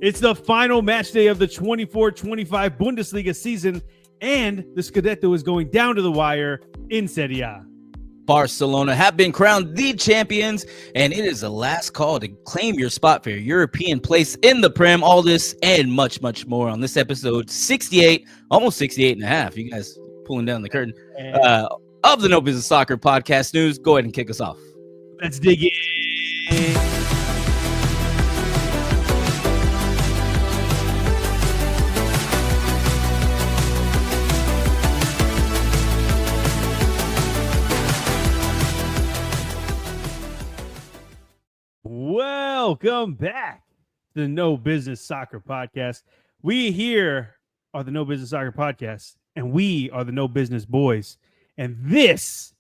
It's the final match day of the 24-25 Bundesliga season, and the Scudetto is going down to the wire in Serie A. Barcelona have been crowned the champions, and it is the last call to claim your spot for your European place in the Prem. All this and much, much more on this episode 68, almost 68 and a half. You guys pulling down the curtain of the No Business Soccer Podcast News. Go ahead and kick us off. Let's dig in. Welcome back to the No Business Soccer Podcast. We here are the No Business Soccer Podcast, and we are the No Business Boys. And this,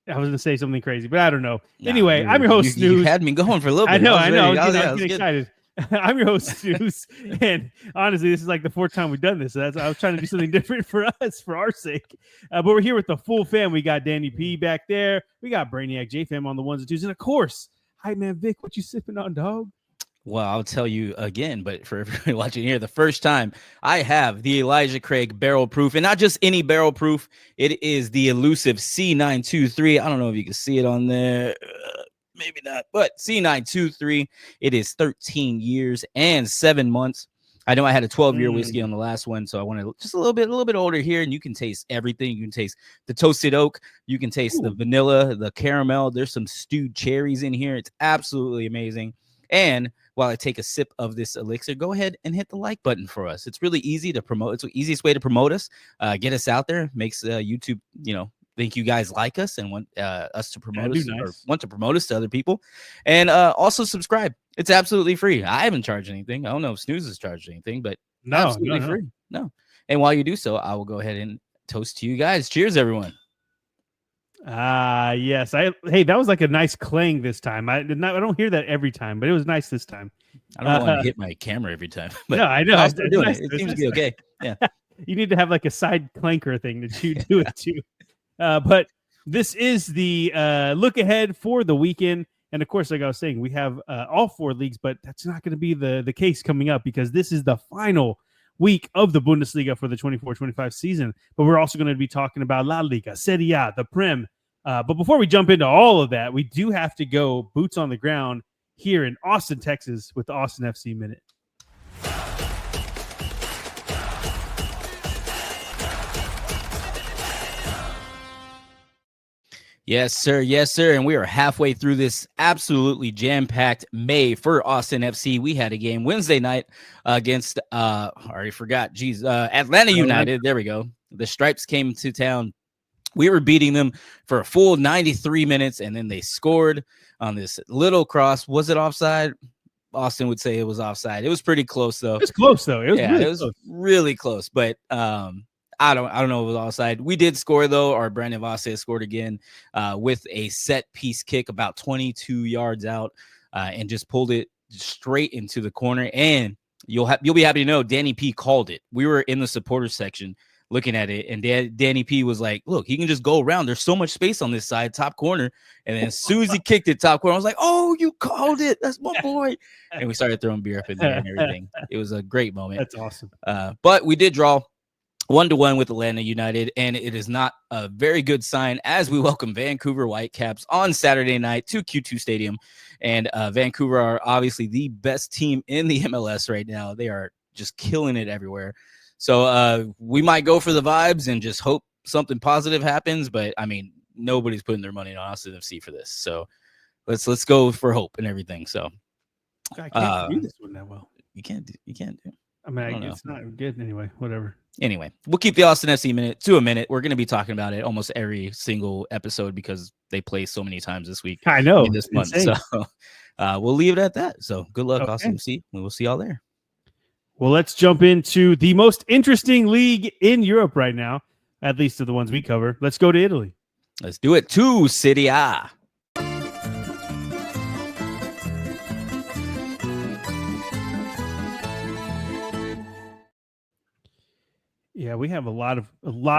I was going to say something crazy, but I don't know. Anyway, I'm your host, Snooze. You had me going for a little bit. I know. I was getting excited. I'm your host, Snooze. And honestly, this is like the fourth time we've done this. So I was trying to do something different for us, for our sake. But we're here with the full fam. We got Danny P back there. We got Brainiac J-Fam on the ones and twos. And of course, hi, man, Vic, what you sipping on, dog? Well, I'll tell you again, but for everybody watching here, the first time I have the Elijah Craig barrel proof, and not just any barrel proof. It is the elusive C923. I don't know if you can see it on there. Maybe not, but C923. It is 13 years and 7 months. I know I had a 12-year whiskey on the last one, so I want to just a little bit older here, and you can taste everything. You can taste the toasted oak. You can taste the vanilla, the caramel. There's some stewed cherries in here. It's absolutely amazing. And while I take a sip of this elixir, go ahead and hit the like button for us. It's really easy to promote. It's the easiest way to promote us, get us out there, makes YouTube, think you guys like us and want us to promote us or want to promote us to other people. And also subscribe. It's absolutely free. I haven't charged anything. I don't know if Snooze has charged anything, but absolutely free. No. And while you do so, I will go ahead and toast to you guys. Cheers, everyone. Yes. Hey, that was like a nice clang this time. I don't hear that every time, but it was nice this time. I don't want to hit my camera every time. But no, I know. It seems to be okay. Yeah. You need to have like a side clanker thing that you do it too. But this is the look ahead for the weekend. And of course, like I was saying, we have all four leagues, but that's not going to be the case coming up because this is the final week of the Bundesliga for the 24-25 season. But we're also going to be talking about La Liga, Serie A, the Prem. But before we jump into all of that, we do have to go boots on the ground here in Austin, Texas with the Austin FC Minute. Yes, sir. Yes, sir. And we are halfway through this absolutely jam-packed May for Austin FC. We had a game Wednesday night against, I already forgot, Atlanta United. There we go. The Stripes came to town. We were beating them for a full 93 minutes, and then they scored on this little cross. Was it offside? Austin would say it was offside. It was pretty close, though. It was close, though. It was really close, but I don't know if it was offside. We did score, though. Our Brandon Vazquez scored again with a set piece kick about 22 yards out and just pulled it straight into the corner. And you'll be happy to know Danny P called it. We were in the supporters section looking at it, and Danny P was like, look, he can just go around. There's so much space on this side, top corner. And then as soon as he kicked it top corner, I was like, oh, you called it. That's my boy. And we started throwing beer up in there and everything. It was a great moment. That's awesome. But we did draw 1-1 with Atlanta United, and it is not a very good sign as we welcome Vancouver Whitecaps on Saturday night to Q2 Stadium. And Vancouver are obviously the best team in the MLS right now. They are just killing it everywhere. So we might go for the vibes and just hope something positive happens. But, I mean, nobody's putting their money on Austin FC for this. So let's go for hope and everything. So I can't do this one that well. You can't do. I mean, it's not good anyway. Whatever. Anyway, we'll keep the Austin FC minute to a minute. We're going to be talking about it almost every single episode because they play so many times this week. I know. This month. So we'll leave it at that. So good luck, Austin FC. We will see y'all there. Well, let's jump into the most interesting league in Europe right now, at least of the ones we cover. Let's go to Italy. Let's do it to Serie A. Yeah, we have a lot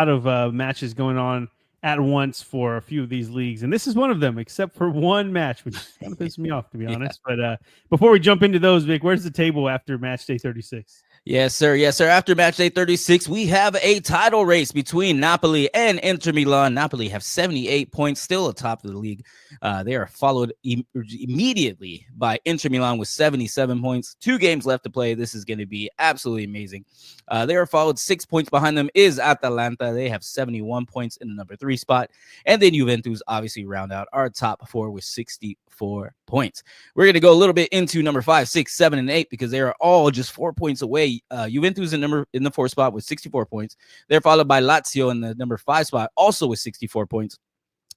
of matches going on at once for a few of these leagues, and this is one of them, except for one match, which kind of pisses me off, to be honest. But before we jump into those, Vic, where's the table after match day 36? Yes, sir. Yes, sir. After match day 36, we have a title race between Napoli and Inter Milan. Napoli have 78 points, still atop of the league. They are followed immediately by Inter Milan with 77 points. 2 games left to play. This is going to be absolutely amazing. They are followed 6 points behind them is Atalanta. They have 71 points in the number 3 spot. And then Juventus obviously round out our top 4 with 64 points. We're going to go a little bit into number 5, 6, 7, and 8 because they are all just 4 points away. Juventus in the 4 spot with 64 points. They're followed by Lazio in the number 5 spot, also with 64 points.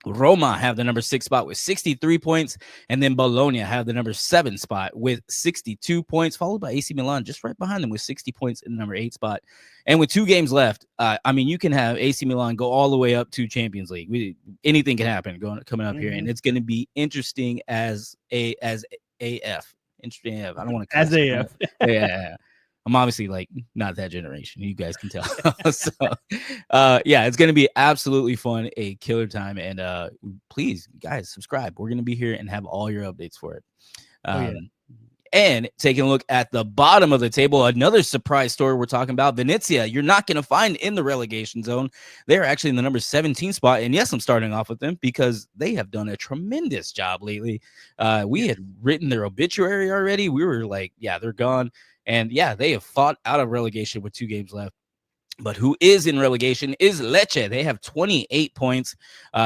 Roma have the number 6 spot with 63 points, and then Bologna have the number 7 spot with 62 points, followed by AC Milan just right behind them with 60 points in the number 8 spot. And with 2 games left, you can have AC Milan go all the way up to Champions League. Anything can happen coming up here, and it's going to be interesting as AF. Interesting AF. I don't want to as AF. Yeah. I'm obviously not that generation. You guys can tell. So, it's going to be absolutely fun, a killer time. And please, guys, subscribe. We're going to be here and have all your updates for it. And taking a look at the bottom of the table, another surprise story we're talking about, Venezia. You're not going to find in the relegation zone. They're actually in the number 17 spot. And yes, I'm starting off with them because they have done a tremendous job lately. We had written their obituary already. We were like, yeah, they're gone. And yeah, they have fought out of relegation with 2 games left. But who is in relegation is Lecce. They have 28 points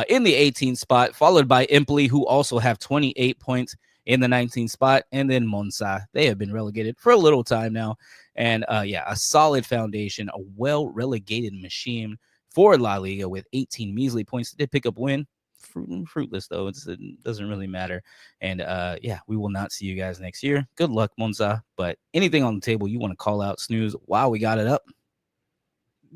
in the 18th spot, followed by Empoli, who also have 28 points in the 19th spot. And then Monza. They have been relegated for a little time now. And a solid foundation, a well-relegated machine for La Liga with 18 measly points. They did pick up win. Fruitless though. It doesn't really matter. And we will not see you guys next year. Good luck, Monza. But anything on the table you want to call out, snooze while we got it up?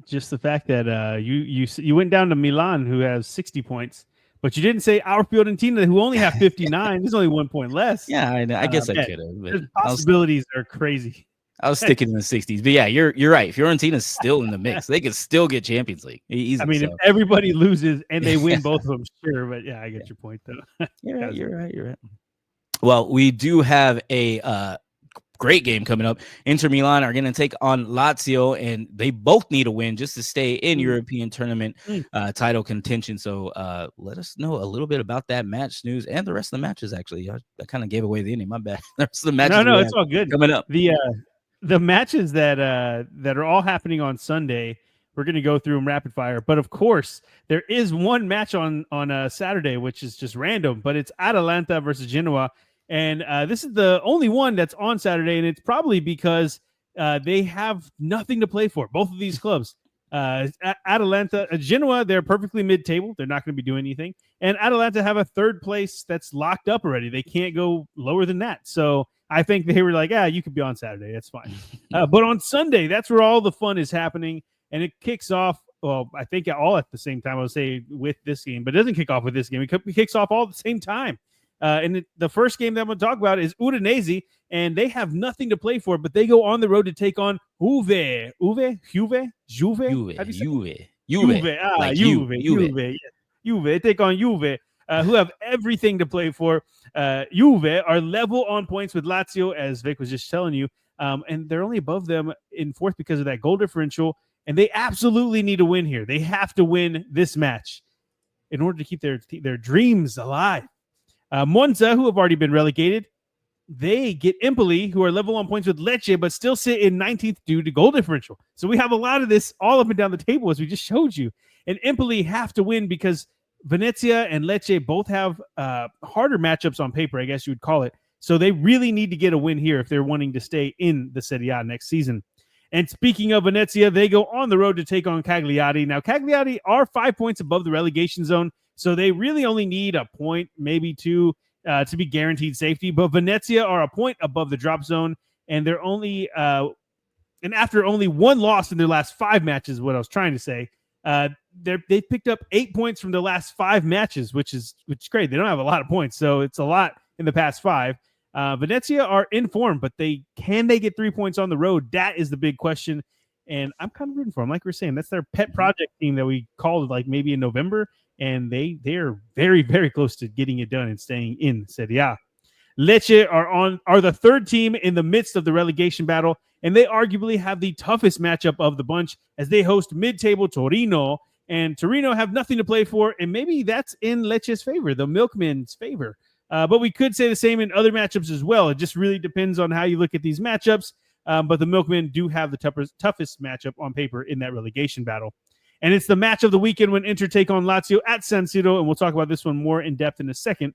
Just the fact that you went down to Milan, who has 60 points, but you didn't say our Fiorentina, who only have 59. There's only 1 point less. Yeah, I guess I could have. The possibilities are crazy. I was sticking in the 60s, but yeah, you're right. Fiorentina's still in the mix. They could still get Champions League. Easy, if everybody loses and they win both of them, sure. But yeah, I get your point though. You're right. Well, we do have a great game coming up. Inter Milan are going to take on Lazio, and they both need a win just to stay in European tournament title contention. So let us know a little bit about that match, Snooze, and the rest of the matches. Actually, I kind of gave away the ending. My bad. The rest of the matches. No, it's all good. Coming up. The matches that are all happening on Sunday, we're going to go through them rapid fire. But of course, there is one match on Saturday, which is just random, but it's Atalanta versus Genoa. And this is the only one that's on Saturday, and it's probably because they have nothing to play for, both of these clubs. Atalanta, Genoa, they're perfectly mid-table. They're not going to be doing anything. And Atalanta have a 3rd place that's locked up already. They can't go lower than that. So I think they were like, you could be on Saturday. That's fine. But on Sunday, that's where all the fun is happening. And it kicks off, well, I think all at the same time, I would say, with this game. But it doesn't kick off with this game. It kicks off all at the same time. And the first game that I'm going to talk about is Udinese, and they have nothing to play for, but they go on the road to take on Juve. Juve. Take on Juve, who have everything to play for. Juve are level on points with Lazio, as Vic was just telling you, and they're only above them in 4th because of that goal differential, and they absolutely need to win here. They have to win this match in order to keep their dreams alive. Monza, who have already been relegated, they get Empoli, who are level on points with Lecce, but still sit in 19th due to goal differential. So we have a lot of this all up and down the table, as we just showed you. And Empoli have to win because Venezia and Lecce both have harder matchups on paper, I guess you would call it. So they really need to get a win here if they're wanting to stay in the Serie A next season. And speaking of Venezia, they go on the road to take on Cagliari. Now, Cagliari are 5 points above the relegation zone, so they really only need a point, maybe 2, to be guaranteed safety. But Venezia are a point above the drop zone, and they're only and after only 1 loss in their last 5 matches, what I was trying to say, they picked up 8 points from the last 5 matches, which is great. They don't have a lot of points, so it's a lot in the past 5. Venezia are in form, but can they get 3 points on the road? That is the big question. And I'm kind of rooting for them. Like we're saying, that's their pet project team that we called maybe in November. and they're very, very close to getting it done and staying in Serie A. Lecce are the third team in the midst of the relegation battle, and they arguably have the toughest matchup of the bunch as they host mid-table Torino, and Torino have nothing to play for, and maybe that's in Lecce's favor, the Milkmen's favor. But we could say the same in other matchups as well. It just really depends on how you look at these matchups, but the Milkmen do have the toughest matchup on paper in that relegation battle. And it's the match of the weekend when Inter take on Lazio at San Siro, and we'll talk about this one more in depth in a second.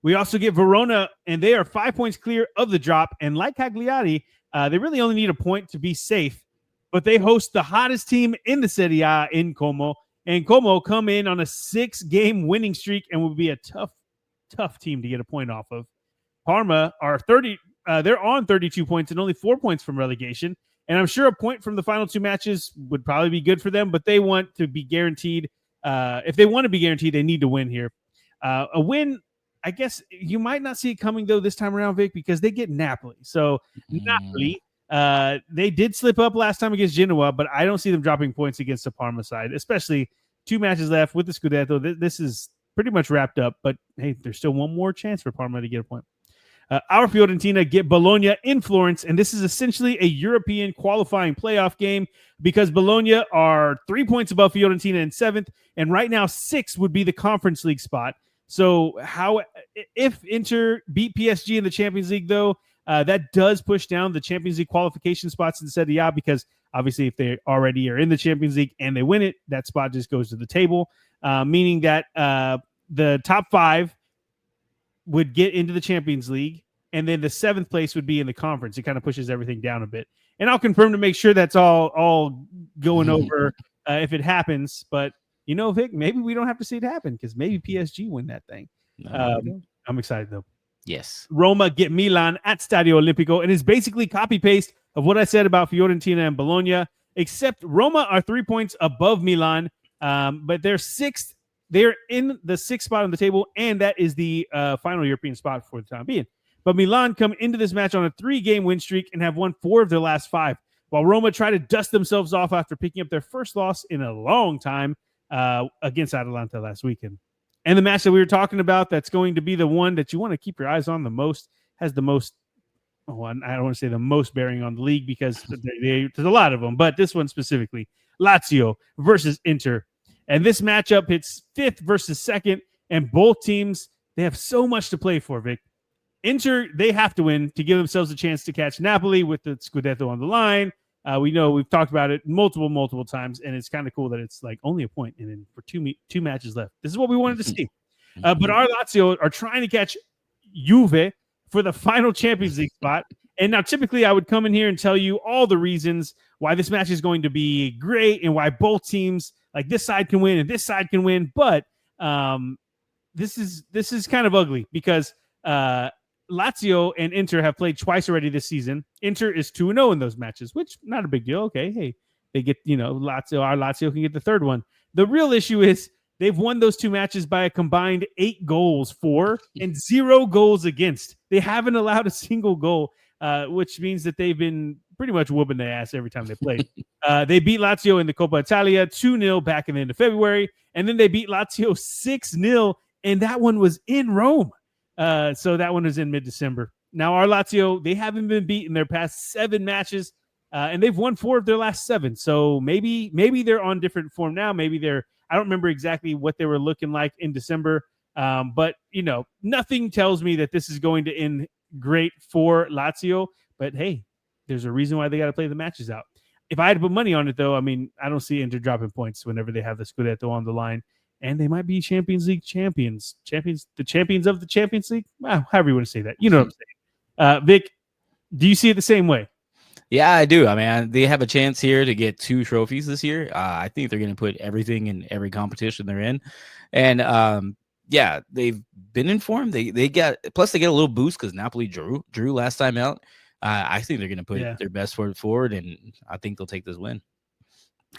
We also get Verona, and they are 5 points clear of the drop. And like Cagliari, they really only need a point to be safe. But they host the hottest team in the Serie A in Como. And Como come in on a 6-game winning streak and will be a tough team to get a point off of. Parma are they're on 32 points and only 4 points from relegation. And I'm sure a point from the final 2 matches would probably be good for them, but they want to be guaranteed. If they want to be guaranteed, they need to win here. A win, I guess you might not see it coming, though, this time around, Vic, because they get Napoli. So Napoli, they did slip up last time against Genoa, but I don't see them dropping points against the Parma side, especially 2 matches left with the Scudetto. This is pretty much wrapped up, but hey, there's still one more chance for Parma to get a point. Our Fiorentina get Bologna in Florence, and this is essentially a European qualifying playoff game because Bologna are 3 points above Fiorentina in 7th, and right now 6 would be the Conference League spot. So if Inter beat PSG in the Champions League, though, that does push down the Champions League qualification spots in Serie A because obviously if they already are in the Champions League and they win it, that spot just goes to the table, meaning that the top 5 would get into the Champions League, and then the 7th place would be in the conference. It kind of pushes everything down a bit. And I'll confirm to make sure that's all going over if it happens. But, you know, Vic, maybe we don't have to see it happen because maybe PSG win that thing. I'm excited, though. Yes. Roma get Milan at Stadio Olimpico, and it's basically copy-paste of what I said about Fiorentina and Bologna, except Roma are 3 points above Milan, but they're 6th. They're in the 6th spot on the table, and that is the final European spot for the time being. But Milan come into this match on a 3-game win streak and have won 4 of their last 5, while Roma try to dust themselves off after picking up their first loss in a long time against Atalanta last weekend. And the match that we were talking about that's going to be the one that you want to keep your eyes on the most, has the most, I don't want to say the most bearing on the league because there's a lot of them, but this one specifically, Lazio versus Inter. And this matchup hits 5th versus 2nd, and both teams, they have so much to play for, Vic. Inter, they have to win to give themselves a chance to catch Napoli with the Scudetto on the line. We know we've talked about it multiple times, and it's kind of cool that it's like only a point, and then for two matches left. This is what we wanted to see. But our Lazio are trying to catch Juve for the final Champions League spot. And now typically I would come in here and tell you all the reasons why this match is going to be great and why both teams, like this side can win and this side can win. But this is kind of ugly because Lazio and Inter have played twice already this season. Inter is 2-0 in those matches, which not a big deal. Okay, hey, they get, our Lazio can get the third one. The real issue is they've won those 2 matches by a combined 8 goals for and 0 goals against. They haven't allowed a single goal, which means that they've been pretty much whooping their ass every time they played. They beat Lazio in the Coppa Italia 2-0 back in the end of February, and then they beat Lazio 6-0, and that one was in Rome. So that one is in mid-December. Now, our Lazio, they haven't been beaten their past 7 matches, and they've won 4 of their last 7. So maybe they're on different form now. Maybe I don't remember exactly what they were looking like in December. But, nothing tells me that this is going to end great for Lazio. But, hey, there's a reason why they got to play the matches out. If I had to put money on it, though, I don't see Inter dropping points whenever they have the Scudetto on the line. And they might be Champions League champions, the champions of the Champions League. Well, however you want to say that. You know what I'm saying. Vic, do you see it the same way? Yeah, I do. They have a chance here to get 2 trophies this year. I think they're going to put everything in every competition they're in. And, they've been in form. They get a little boost because Napoli drew last time out. I think they're going to put their best foot forward, and I think they'll take this win.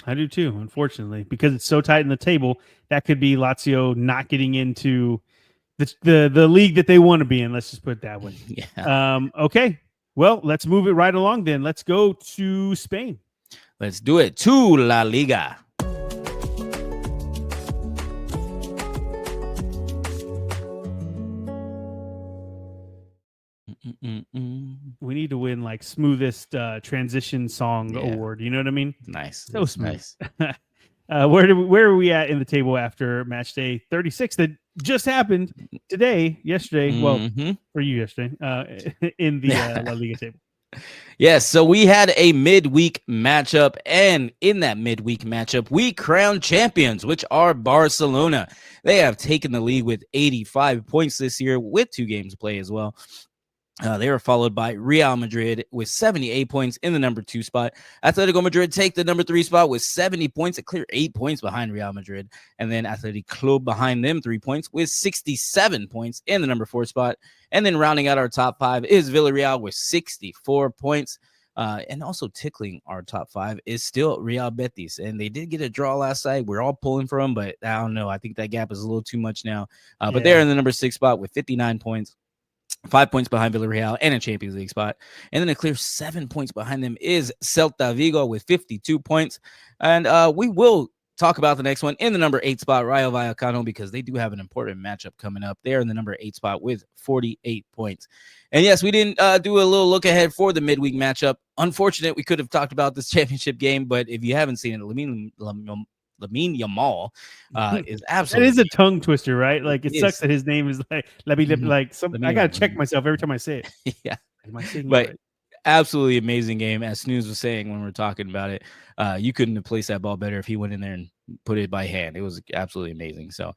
I do too, unfortunately, because it's so tight in the table. That could be Lazio not getting into the league that they want to be in. Let's just put it that way. Yeah. Okay. Well, let's move it right along then. Let's go to Spain. Let's do it. To La Liga. We need to win like smoothest transition song award. You know what I mean? Nice. So smooth. Nice. Where are we at in the table after match day 36 that just happened yesterday? Well, for you yesterday, in the La Liga table. Yes, so we had a midweek matchup, and in that midweek matchup, we crowned champions, which are Barcelona. They have taken the lead with 85 points this year, with 2 games to play as well. They were followed by Real Madrid with 78 points in the number 2 spot. Atletico Madrid take the number 3 spot with 70 points, a clear 8 points behind Real Madrid. And then Athletic Club behind them 3 points with 67 points in the number 4 spot. And then rounding out our top 5 is Villarreal with 64 points. And also tickling our top 5 is still Real Betis. And they did get a draw last night. We're all pulling for them, but I don't know. I think that gap is a little too much now. But they're in the number 6 spot with 59 points. 5 points behind Villarreal and a Champions League spot. And then a clear 7 points behind them is Celta Vigo with 52 points. And we will talk about the next one in the number 8 spot, Rayo Vallecano, because they do have an important matchup coming up. They're in the number 8 spot with 48 points. And yes, we didn't do a little look ahead for the midweek matchup. Unfortunate, we could have talked about this championship game, but if you haven't seen it, Lamine Yamal is absolutely. It is a tongue twister, right? Like it sucks that his name is like I gotta check myself every time I say it. Yeah, am I saying but it right? Absolutely amazing game. As Snooze was saying when we were talking about it, you couldn't have placed that ball better if he went in there and put it by hand. It was absolutely amazing. So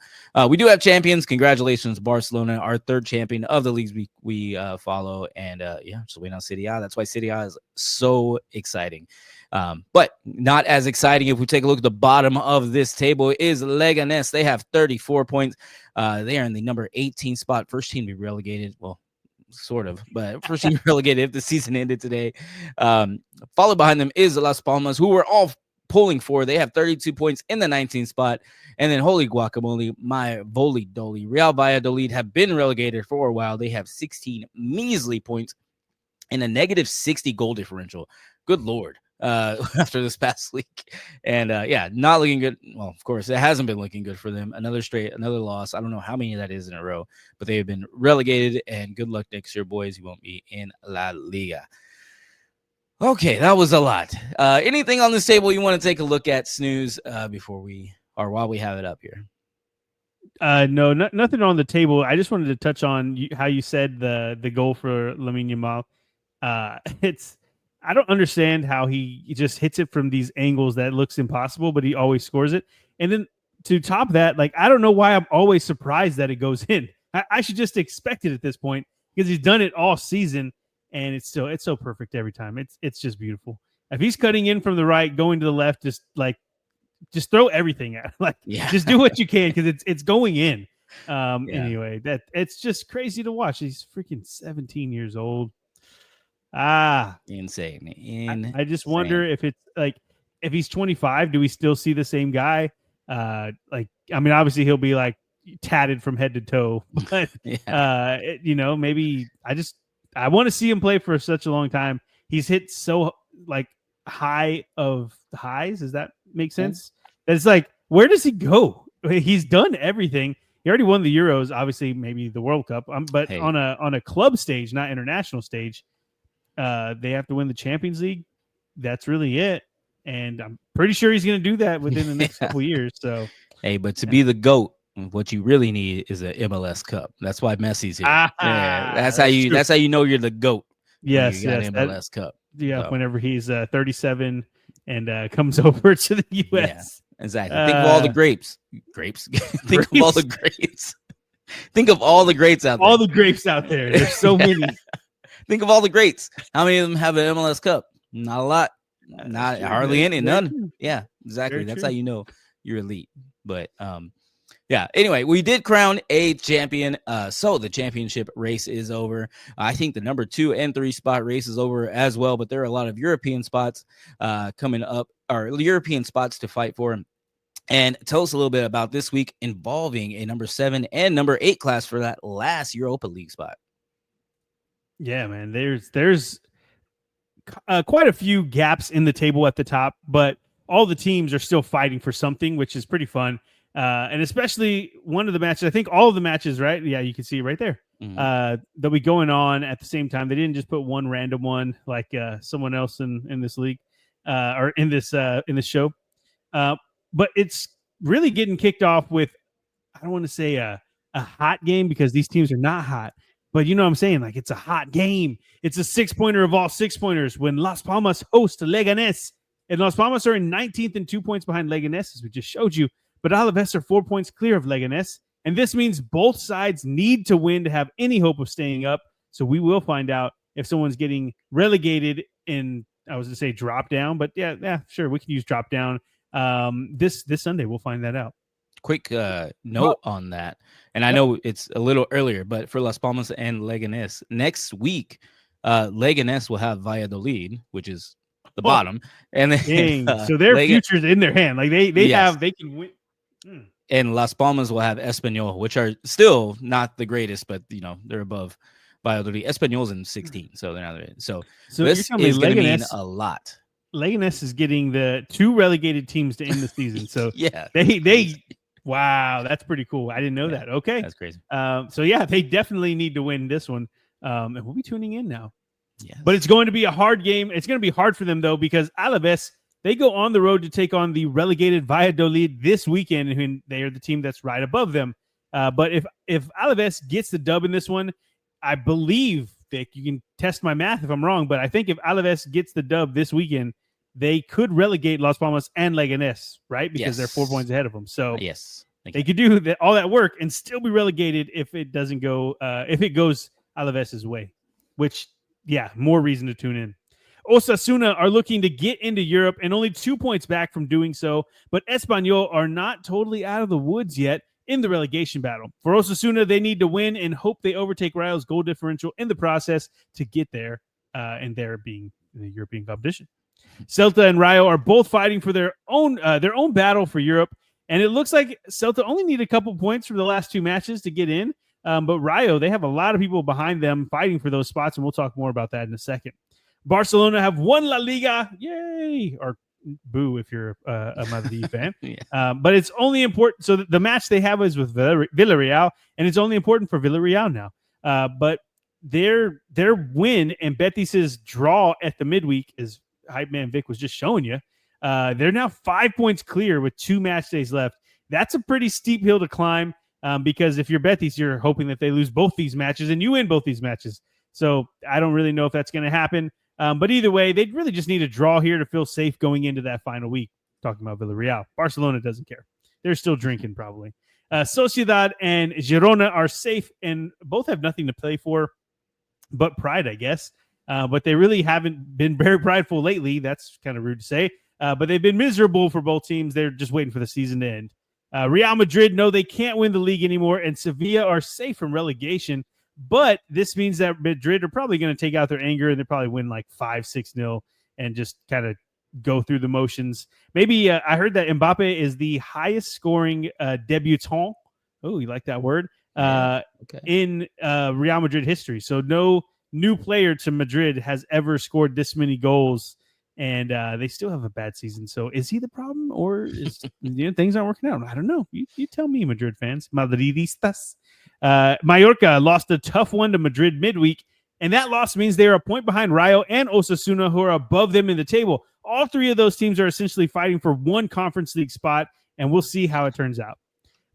we do have champions. Congratulations, Barcelona, our 3rd champion of the leagues we follow. And so we know Serie A. That's why Serie A is so exciting. But not as exciting if we take a look at the bottom of this table is Leganés. They have 34 points. They are in the number 18 spot. First team to be relegated. Well, sort of, but first team relegated if the season ended today. Followed behind them is Las Palmas, who we're all pulling for. They have 32 points in the 19th spot. And then holy guacamole, my volley dolly, Real Valladolid have been relegated for a while. They have 16 measly points and a negative 60 goal differential. Good Lord. After this past week, and not looking good. Well, of course, it hasn't been looking good for them. Another loss. I don't know how many that is in a row, but they have been relegated. And good luck next year, boys. You won't be in La Liga. Okay, that was a lot. Anything on this table you want to take a look at, Snooze, while we have it up here? No, nothing on the table. I just wanted to touch on how you said the goal for Lamine Yamal. I don't understand how he just hits it from these angles that looks impossible, but he always scores it. And then to top that, like, I don't know why I'm always surprised that it goes in. I should just expect it at this point because he's done it all season, and it's so perfect every time. It's just beautiful. If he's cutting in from the right, going to the left, just throw everything at it. Just do what you can because it's going in. Anyway, that it's just crazy to watch. He's freaking 17 years old. Insane. I just wonder if it's like if he's 25, do we still see the same guy? Obviously he'll be like tatted from head to toe, but maybe I want to see him play for such a long time. He's hit so like high of highs. Does that make sense? It's like, where does he go? He's done everything. He already won the Euros, obviously maybe the World Cup, but on a club stage, not international stage. They have to win the Champions League. That's really it. And I'm pretty sure he's going to do that within the next couple years. So, but to be the GOAT, what you really need is an MLS Cup. That's why Messi's here. That's how you know you're the GOAT. Yes, you got an MLS Cup. Yeah, so. Whenever he's 37 and comes over to the US. Yeah, exactly. Think of all the grapes. Think of all the grapes. Think of all the greats out there. All the grapes out there. There's so many. Think of all the greats. How many of them have an MLS Cup? Not a lot. Not hardly any. None. True. Yeah, exactly. That's how you know you're elite. But anyway, we did crown a champion. So the championship race is over. I think the number 2 and 3 spot race is over as well. But there are a lot of European spots coming up, or European spots to fight for. And tell us a little bit about this week involving a number 7 and number 8 class for that last Europa League spot. Yeah, man, there's quite a few gaps in the table at the top, but all the teams are still fighting for something, which is pretty fun. And especially one of the matches, I think all of the matches, right? Yeah, you can see it right there. They'll be going on at the same time. They didn't just put one random one like someone else in this league or in this show. But it's really getting kicked off with, I don't want to say a hot game because these teams are not hot, but you know what I'm saying? Like, it's a hot game. It's a 6-pointer of all 6-pointers when Las Palmas host Leganés. And Las Palmas are in 19th and 2 points behind Leganés, as we just showed you. But Alaves are 4 points clear of Leganés. And this means both sides need to win to have any hope of staying up. So we will find out if someone's getting relegated in, I was going to say drop down, but yeah, sure, we can use drop down. This Sunday, we'll find that out. Quick note on that, and I know it's a little earlier, but for Las Palmas and Leganés, next week, Leganés will have Valladolid, which is the bottom, and then so their future's in their hand. Like they can win. And Las Palmas will have Espanyol, which are still not the greatest, but they're above Valladolid. Espanyol's in 16, so they're not there. So this is going to mean a lot. Leganés is getting the 2 relegated teams to end the season. So yeah, they wow, that's pretty cool. I didn't know that. Okay, that's crazy. So yeah, they definitely need to win this one, and we'll be tuning in now. Yes. But it's going to be a hard game. It's going to be hard for them though, because Alaves, they go on the road to take on the relegated Valladolid this weekend, and they are the team that's right above them. But if Alaves gets the dub in this one, I believe, Vic, you can test my math if I'm wrong, but I think if Alaves gets the dub this weekend, they could relegate Las Palmas and Leganés, right? Because they're 4 points ahead of them. So they could do all that work and still be relegated if it doesn't go, if it goes Alaves's way, which, more reason to tune in. Osasuna are looking to get into Europe and only 2 points back from doing so, but Espanyol are not totally out of the woods yet in the relegation battle. For Osasuna, they need to win and hope they overtake Rayo's goal differential in the process to get there, and there being in the European competition. Celta and Rayo are both fighting for their own battle for Europe, and it looks like Celta only need a couple points from the last 2 matches to get in, but Rayo, they have a lot of people behind them fighting for those spots, and we'll talk more about that in a second. Barcelona have won La Liga, yay, or boo if you're a Madrid fan. But it's only important. So the match they have is with Villarreal, and it's only important for Villarreal now. But their win and Betis's draw at the midweek, as Hype Man Vic was just showing you, they're now 5 points clear with 2 match days left. That's a pretty steep hill to climb, because if you're Betis, you're hoping that they lose both these matches and you win both these matches. So I don't really know if that's going to happen. But either way, they really just need a draw here to feel safe going into that final week. Talking about Villarreal. Barcelona doesn't care. They're still drinking probably. Sociedad and Girona are safe and both have nothing to play for but pride, I guess. But they really haven't been very prideful lately. That's kind of rude to say. But they've been miserable for both teams. They're just waiting for the season to end. Real Madrid know they can't win the league anymore, and Sevilla are safe from relegation. But this means that Madrid are probably going to take out their anger and they probably win like 5-6-0 and just kind of go through the motions. Maybe I heard that Mbappe is the highest scoring debutant. Oh, you like that word? In Real Madrid history. So no new player to Madrid has ever scored this many goals, and they still have a bad season. So is he the problem, or is things aren't working out? I don't know. You tell me, Madrid fans. Madridistas. Mallorca lost a tough one to Madrid midweek, and that loss means they are a point behind Rayo and Osasuna, who are above them in the table. All 3 of those teams are essentially fighting for one Conference League spot, and we'll see how it turns out.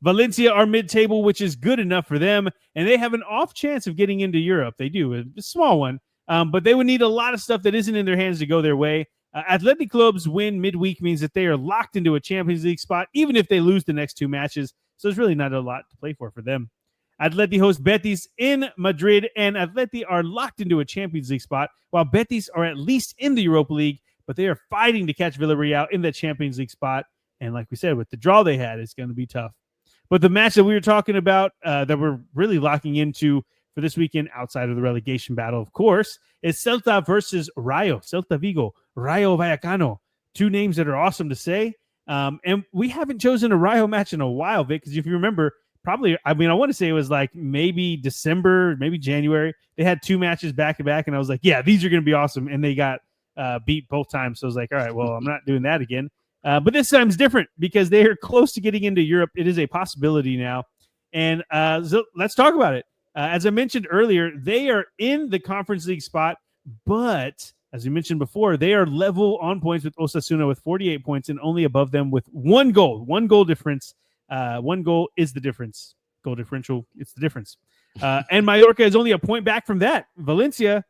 Valencia are mid-table, which is good enough for them, and they have an off chance of getting into Europe. They do, a small one, but they would need a lot of stuff that isn't in their hands to go their way. Athletic Club's win midweek means that they are locked into a Champions League spot, even if they lose the next 2 matches, so there's really not a lot to play for them. Atleti host Betis in Madrid, and Atleti are locked into a Champions League spot, while Betis are at least in the Europa League, but they are fighting to catch Villarreal in the Champions League spot. And like we said, with the draw they had, it's going to be tough. But the match that we were talking about that we're really locking into for this weekend outside of the relegation battle, of course, is Celta versus Rayo. Celta Vigo, Rayo Vallecano. 2 names that are awesome to say. And we haven't chosen a Rayo match in a while, Vic, because if you remember, I want to say it was like maybe December, maybe January. They had 2 matches back to back, and I was like, yeah, these are going to be awesome. And they got beat both times. So I was like, all right, well, I'm not doing that again. But this time's different because they are close to getting into Europe. It is a possibility now. And so let's talk about it. As I mentioned earlier, they are in the Conference League spot, but as we mentioned before, they are level on points with Osasuna with 48 points and only above them with one goal difference. One goal is the difference. Goal differential, it's the difference. And Mallorca is only a point back from that. Valencia,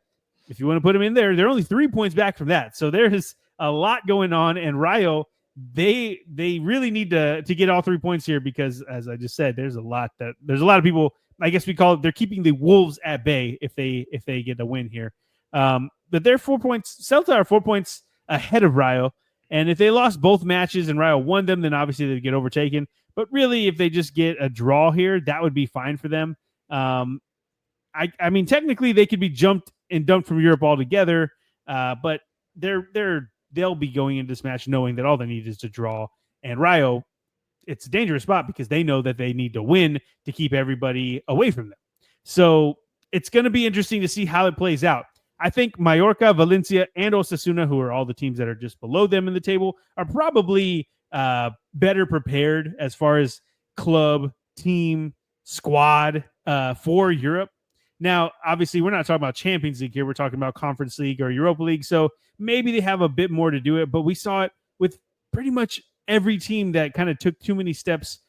if you want to put them in there, they're only 3 points back from that. So there's a lot going on. And Rayo, they really need to get all 3 points here because, as I just said, there's a lot of people. I guess we call it, they're keeping the Wolves at bay if they get a win here. But they're 4 points. Celta are 4 points ahead of Rayo. And if they lost both matches and Rayo won them, then obviously they'd get overtaken. But really, if they just get a draw here, that would be fine for them. I mean, technically they could be jumped and dumped from Europe altogether. But they'll be going into this match knowing that all they need is to draw. And Rayo, it's a dangerous spot because they know that they need to win to keep everybody away from them. So it's going to be interesting to see how it plays out. I think Mallorca, Valencia, and Osasuna, who are all the teams that are just below them in the table, are probably better prepared as far as club, team, squad for Europe. Now, obviously, we're not talking about Champions League here. We're talking about Conference League or Europa League. So maybe they have a bit more to do it, but we saw it with pretty much every team that kind of took too many steps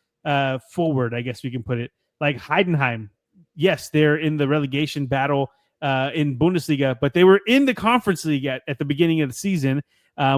forward, I guess we can put it. Like Heidenheim, yes, they're in the relegation battle in Bundesliga, but they were in the Conference League at the beginning of the season.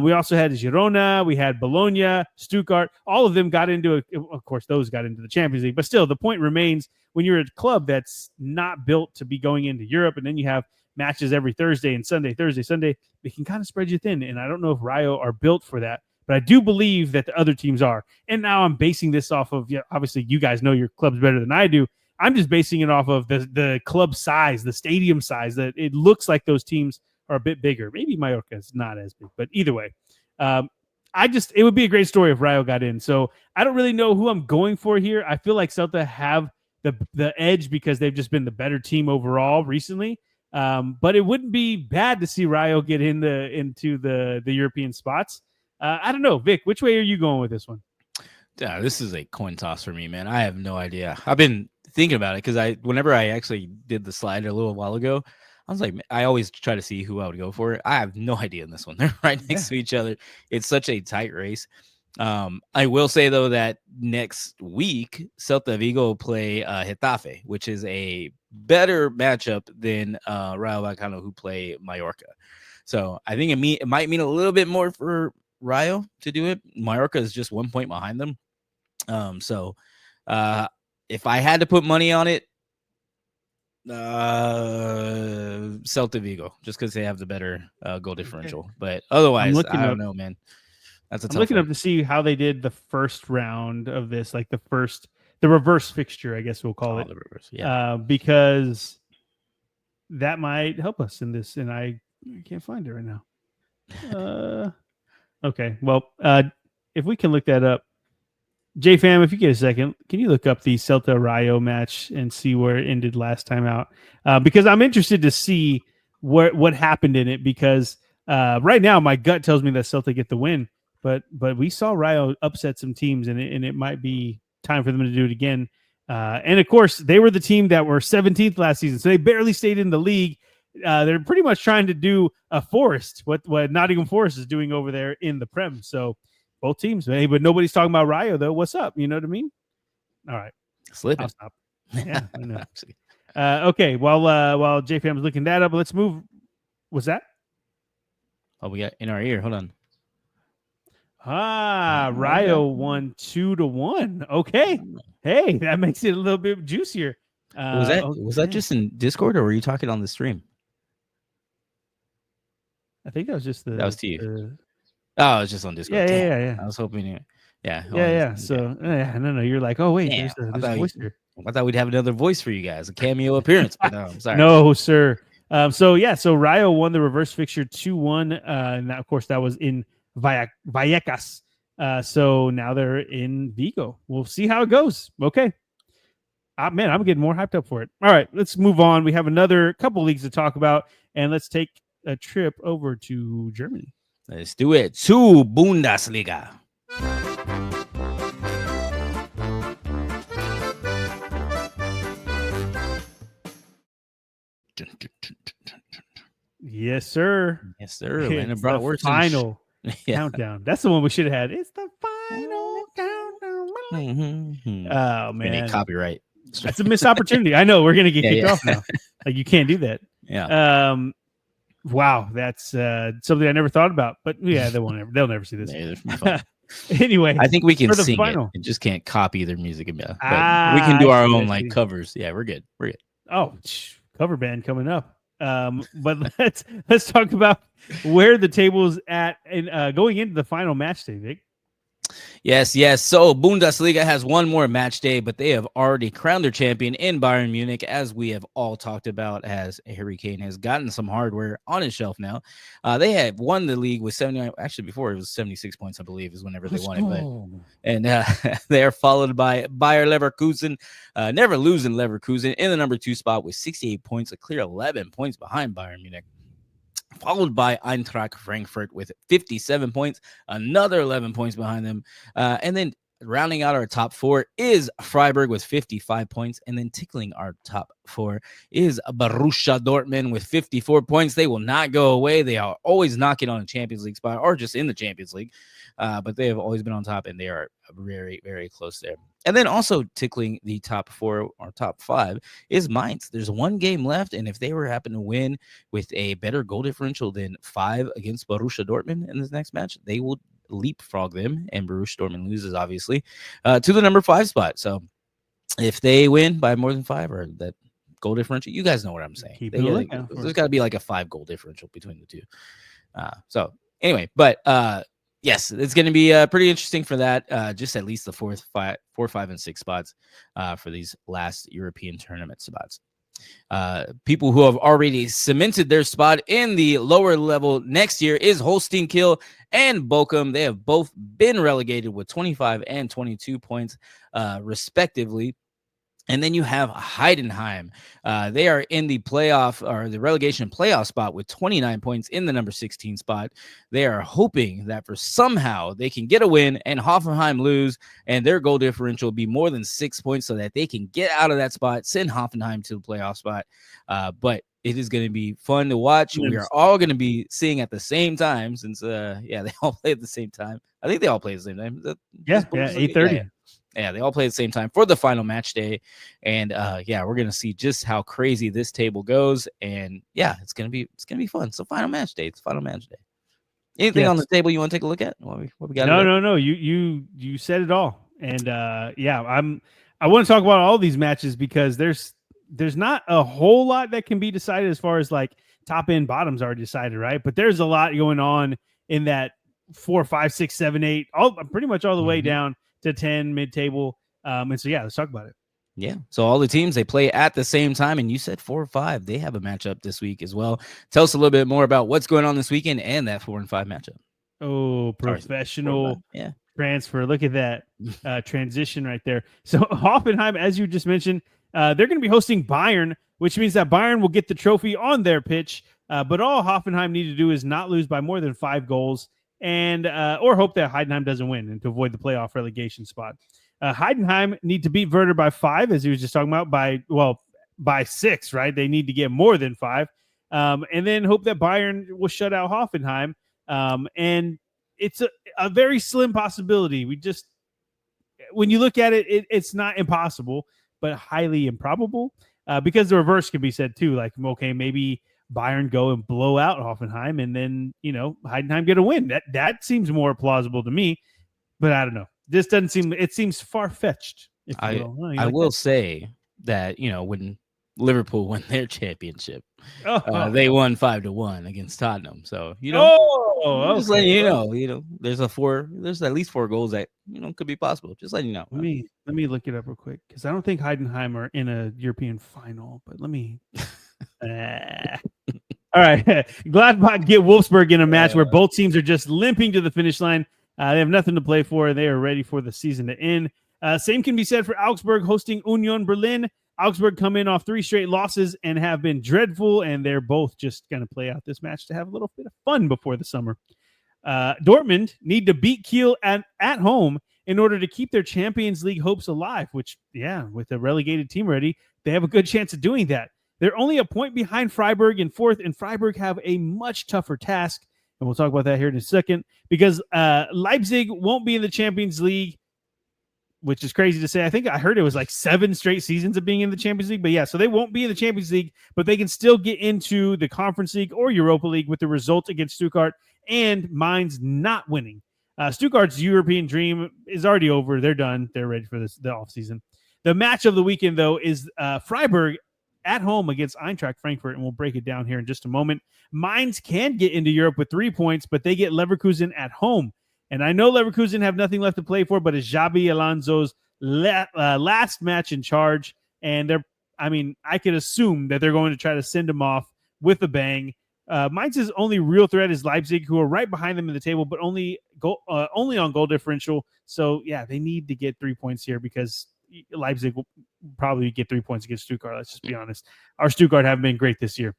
We also had Girona, we had Bologna, Stuttgart. All of them got into of course, those got into the Champions League. But still, the point remains when you're a club that's not built to be going into Europe, and then you have matches every Thursday and Sunday, they can kind of spread you thin. And I don't know if Rayo are built for that, but I do believe that the other teams are. And now I'm basing this off of, obviously, you guys know your clubs better than I do. I'm just basing it off of the club size, the stadium size, that it looks like those teams are a bit bigger. Maybe Mallorca is not as big, but either way, it would be a great story if Rayo got in. So I don't really know who I'm going for here. I feel like Celta have the edge because they've just been the better team overall recently. But it wouldn't be bad to see Rayo get into the European spots. I don't know, Vic, which way are you going with this one? Yeah, this is a coin toss for me, man. I have no idea. I've been thinking about it because whenever I actually did the slide a little while ago, I was like, I always try to see who I would go for. I have no idea in this one. They're right next to each other. It's such a tight race. I will say, though, that next week, Celta Vigo play Getafe, which is a better matchup than Rayo Vallecano, who play Mallorca. So I think it might mean a little bit more for Rayo to do it. Mallorca is just 1 point behind them. So if I had to put money on it, Celta Vigo, just because they have the better goal differential. Okay. But otherwise, I don't know, man. I'm looking up to see how they did the first round of this, like the reverse fixture, I guess we'll call it. The reverse, yeah. Because that might help us in this, and I can't find it right now. Okay, well, if we can look that up, JFam, if you get a second, can you look up the Celta Rayo match and see where it ended last time out? Because I'm interested to see what happened in it. Because right now, my gut tells me that Celta get the win, but we saw Rayo upset some teams, and it might be time for them to do it again. And of course, they were the team that were 17th last season, so they barely stayed in the league. They're pretty much trying to do a Forest, what Nottingham Forest is doing over there in the Prem. So both teams, hey, but nobody's talking about Rayo though. What's up? You know what I mean? All right, slipping. I'll stop. Yeah, I know. Okay, while JFam is looking that up, let's move. What's that? Oh, we got in our ear. Hold on. Rayo won 2-1. Okay, hey, that makes it a little bit juicier. Was that just in Discord, or were you talking on the stream? I think that was just that was to you. Oh, it was just on Discord. Yeah. I was hoping. Yeah. So no. You're like, oh wait, there's a voice here. I thought we'd have another voice for you guys, a cameo appearance. But no, I'm sorry. No, sir. So Rayo won the reverse fixture 2-1, and of course that was in Vallecas. So now they're in Vigo. We'll see how it goes. Okay. Man, I'm getting more hyped up for it. All right, let's move on. We have another couple leagues to talk about, and let's take a trip over to Germany. Let's do it. To Bundesliga. Yes, sir. Yes, sir. Atlanta It's brought the worse. final Yeah. countdown. That's the one we should have had. It's the final countdown. Oh, Gonna get man. copyright. That's a missed opportunity. I know. We're going to get kicked Yeah. off now. Like, you can't do that. Yeah. Wow. That's something I never thought about. But yeah, they'll never see this. Yeah, Anyway, I think we can for the sing final. it. It just can't copy their music. But we can do our own like covers. Yeah, we're good. We're good. Oh, cover band coming up. But let's talk about where the table's at and going into the final match day, Vic. Yes. So Bundesliga has one more match day, but they have already crowned their champion in Bayern Munich, as we have all talked about, as Harry Kane has gotten some hardware on his shelf now. They have won the league with 79. Actually, before it was 76 points, I believe, is whenever they won it. And they are followed by Bayer Leverkusen, never losing Leverkusen in the number 2 spot with 68 points, a clear 11 points behind Bayern Munich. Followed by Eintracht Frankfurt with 57 points, another 11 points behind them. And then rounding out our top 4 is Freiburg with 55 points. And then tickling our top 4 is Borussia Dortmund with 54 points. They will not go away. They are always knocking on a Champions League spot or just in the Champions League. But they have always been on top, and they are very, very close there. And then also tickling the top 4 or top 5 is Mainz. There's one game left, and if they were happen to win with a better goal differential than 5 against Borussia Dortmund in this next match, they will leapfrog them, and Borussia Dortmund loses, obviously, to the number 5 spot. So if they win by more than 5 or that goal differential, you guys know what I'm saying. There's got to be like a 5 goal differential between the two. So anyway, but yes, it's going to be pretty interesting for that. Just at least the 4, 5, and 6 spots for these last European tournament spots. People who have already cemented their spot in the lower level next year is Holstein Kiel and Bochum. They have both been relegated with 25 and 22 points, respectively. And then you have Heidenheim. They are in the playoff or the relegation playoff spot with 29 points in the number 16 spot. They are hoping that for somehow they can get a win and Hoffenheim lose, and their goal differential will be more than 6 points so that they can get out of that spot, send Hoffenheim to the playoff spot. But it is going to be fun to watch. We are all going to be seeing at the same time since, they all play at the same time. I think they all play at the same time. 8:30. Yeah, they all play at the same time for the final match day. And we're gonna see just how crazy this table goes. And it's gonna be fun. So final match day. It's final match day. Anything on the table you want to take a look at? What we got? No. You said it all. And I want to talk about all these matches because there's not a whole lot that can be decided as far as like top end bottoms are decided, right? But there's a lot going on in that 4, 5, 6, 7, 8, pretty much all the way down to 10 mid-table. And so, let's talk about it. Yeah. So all the teams, they play at the same time. And you said 4 or 5. They have a matchup this week as well. Tell us a little bit more about what's going on this weekend and that 4 and 5 matchup. Oh, professional transfer. Look at that transition right there. So Hoffenheim, as you just mentioned, they're going to be hosting Bayern, which means that Bayern will get the trophy on their pitch. But all Hoffenheim need to do is not lose by more than 5 goals. And or hope that Heidenheim doesn't win and to avoid the playoff relegation spot. Heidenheim need to beat Werder by 5, as he was just talking about, by 6, right? They need to get more than 5. And then hope that Bayern will shut out Hoffenheim. And it's a very slim possibility. When you look at it, it's not impossible, but highly improbable because the reverse can be said too. Like, okay, maybe Bayern go and blow out Hoffenheim, and then Heidenheim get a win. That seems more plausible to me, but I don't know. This doesn't seem. It seems far fetched. I will say that when Liverpool won their championship, they won 5-1 against Tottenham. So just letting you know, there's at least 4 goals that could be possible. Just letting you know. Let me look it up real quick because I don't think Heidenheim are in a European final, but let me. All right. Gladbach get Wolfsburg in a match where both teams are just limping to the finish line. They have nothing to play for. They are ready for the season to end. Same can be said for Augsburg hosting Union Berlin. Augsburg come in off 3 straight losses and have been dreadful, and they're both just going to play out this match to have a little bit of fun before the summer. Dortmund need to beat Kiel at home in order to keep their Champions League hopes alive, which, with a relegated team ready, they have a good chance of doing that. They're only a point behind Freiburg in fourth, and Freiburg have a much tougher task. And we'll talk about that here in a second, because Leipzig won't be in the Champions League, which is crazy to say. I think I heard it was like 7 straight seasons of being in the Champions League. But yeah, so they won't be in the Champions League, but they can still get into the Conference League or Europa League with the result against Stuttgart and Mainz not winning. Stuttgart's European dream is already over. They're done. They're ready for the offseason. The match of the weekend, though, is Freiburg at home against Eintracht Frankfurt, and we'll break it down here in just a moment. Mainz can get into Europe with 3 points, but they get Leverkusen at home. And I know Leverkusen have nothing left to play for, but it's Xabi Alonso's last match in charge. And I could assume that they're going to try to send him off with a bang. Mainz's only real threat is Leipzig, who are right behind them in the table, but only on goal differential. So, yeah, they need to get 3 points here, because Leipzig will probably get 3 points against Stuttgart. Let's just be honest. Our Stuttgart haven't been great this year.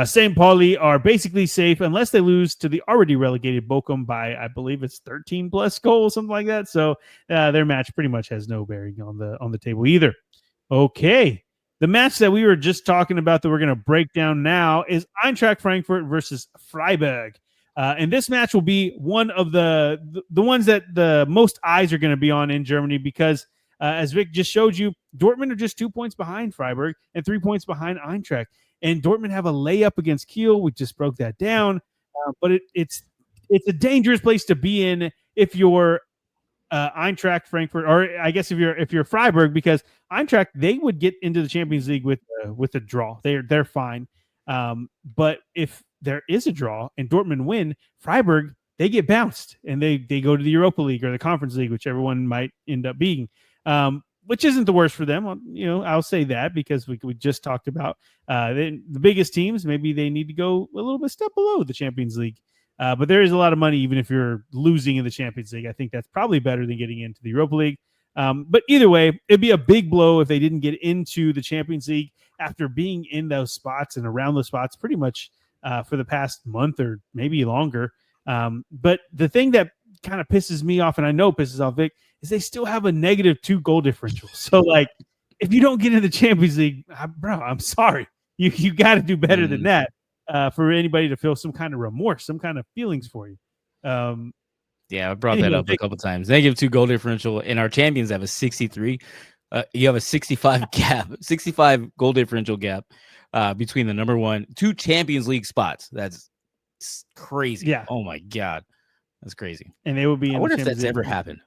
St. Pauli are basically safe unless they lose to the already relegated Bochum by, I believe it's 13 plus goals, something like that. So their match pretty much has no bearing on the table either. Okay. The match that we were just talking about that we're going to break down now is Eintracht Frankfurt versus Freiburg. And this match will be one of the ones that the most eyes are going to be on in Germany, because as Vic just showed you, Dortmund are just 2 points behind Freiburg and 3 points behind Eintracht. And Dortmund have a layup against Kiel. We just broke that down. But it's a dangerous place to be in if you're Eintracht Frankfurt, or I guess if you're Freiburg, because Eintracht, they would get into the Champions League with a draw. They're fine. But if there is a draw and Dortmund win, Freiburg, they get bounced and they go to the Europa League or the Conference League, whichever one might end up being. Which isn't the worst for them. I'll say that, because we just talked about the biggest teams. Maybe they need to go a little bit step below the Champions League. But there is a lot of money, even if you're losing in the Champions League. I think that's probably better than getting into the Europa League. But either way, it'd be a big blow if they didn't get into the Champions League after being in those spots and around those spots pretty much for the past month or maybe longer. But the thing that kind of pisses me off, and I know pisses off Vic, is they still have a -2 goal differential. So, like, if you don't get in the Champions League, bro, I'm sorry. You got to do better than that for anybody to feel some kind of remorse, some kind of feelings for you. Yeah, I brought that up a couple times. -2 goal differential, and our champions have a 63. You have a 65 goal differential gap between the number 1, 2 Champions League spots. That's crazy. Yeah. Oh my God, that's crazy. And they would be. I wonder if that's ever happened.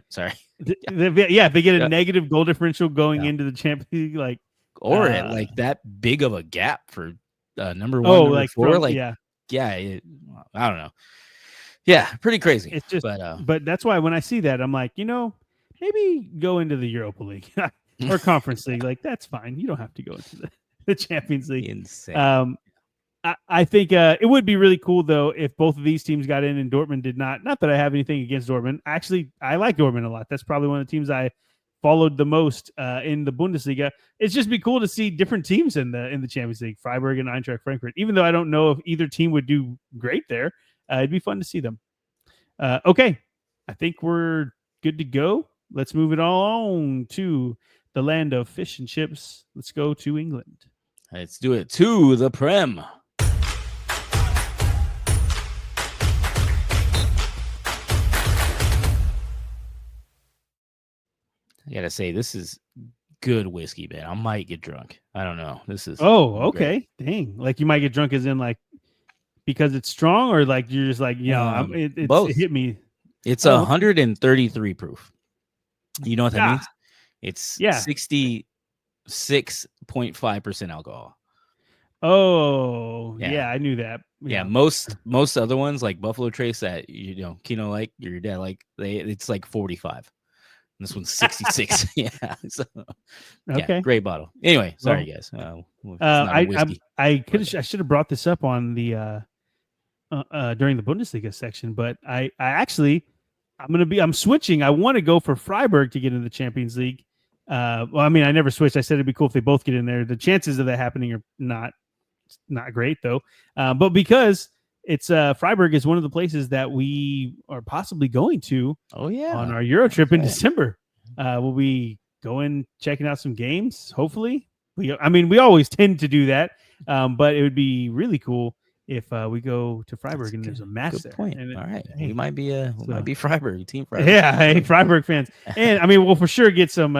Sorry. If they get a negative goal differential going into the Champions League, like, or like that big of a gap for number 1, number 4, I don't know. Yeah, pretty crazy. It's just, but that's why when I see that, I'm like, maybe go into the Europa League or Conference League. Like, that's fine. You don't have to go into the Champions League. Insane. I think it would be really cool, though, if both of these teams got in and Dortmund did not. Not that I have anything against Dortmund. Actually, I like Dortmund a lot. That's probably one of the teams I followed the most in the Bundesliga. It's just be cool to see different teams in the Champions League, Freiburg and Eintracht Frankfurt. Even though I don't know if either team would do great there, it'd be fun to see them. Okay, I think we're good to go. Let's move it on to the land of fish and chips. Let's go to England. Let's do it to the Prem. I gotta say, this is good whiskey, man. I might get drunk. I don't know. This is okay. Great. Dang, like you might get drunk as in like because it's strong, or like you're just like both. It hit me. It's 133 proof. You know what that means? It's 66.5% alcohol. Oh, yeah, I knew that. Yeah, most other ones like Buffalo Trace that Kino like your dad like it's like 45. This one's 66. Yeah. So, okay. Great bottle. Anyway, sorry guys. I should have brought this up on the during the Bundesliga section, but I'm switching. I want to go for Freiburg to get in the Champions League. Well, I mean, I never switched. I said it'd be cool if they both get in there. The chances of that happening are not great though. But because it's Freiburg is one of the places that we are possibly going to on our Euro trip in December. We'll be going checking out some games, hopefully. we always tend to do that, but it would be really cool if we go to Freiburg and there's a match good there. point. And All right, hey, we might be Freiburg team. Freiburg. Yeah, hey, Freiburg fans, and I mean, we'll for sure get some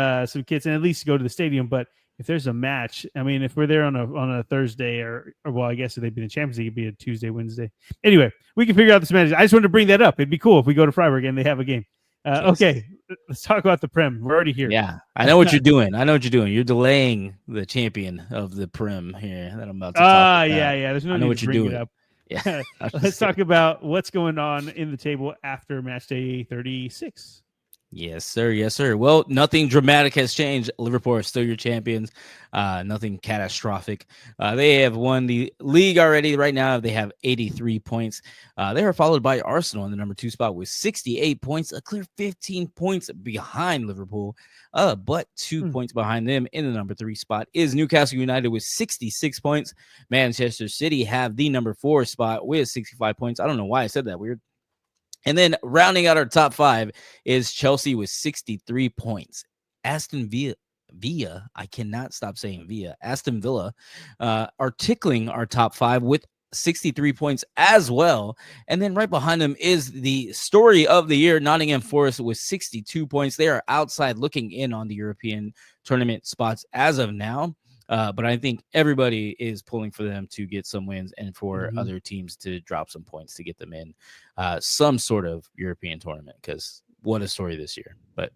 kits and at least go to the stadium. But if there's a match, I mean, if we're there on a Thursday or well, I guess if they've been in Champions League, it'd be a Tuesday, Wednesday. Anyway, we can figure out the semantics. I just wanted to bring that up. It'd be cool if we go to Freiburg and they have a game. Okay, let's talk about the Prem. We're already here. Yeah, I know what you're doing. You're delaying the champion of the Prem here that I'm about to talk about. Yeah. There's no need to bring it up. Yeah. Let's talk about what's going on in the table after match day 36. Yes, sir. Yes, sir. Well, nothing dramatic has changed. Liverpool are still your champions. Nothing catastrophic. They have won the league already. Right now, they have 83 points. They are followed by Arsenal in the number 2 spot with 68 points, a clear 15 points behind Liverpool. But 2 points behind them in the number 3 spot is Newcastle United with 66 points. Manchester City have the number 4 spot with 65 points. I don't know why I said that weird. And then rounding out our top 5 is Chelsea with 63 points. Aston Villa, I cannot stop saying Villa. Aston Villa are tickling our top 5 with 63 points as well. And then right behind them is the story of the year, Nottingham Forest with 62 points. They are outside looking in on the European tournament spots as of now. But I think everybody is pulling for them to get some wins and for other teams to drop some points to get them in some sort of European tournament, because what a story this year. But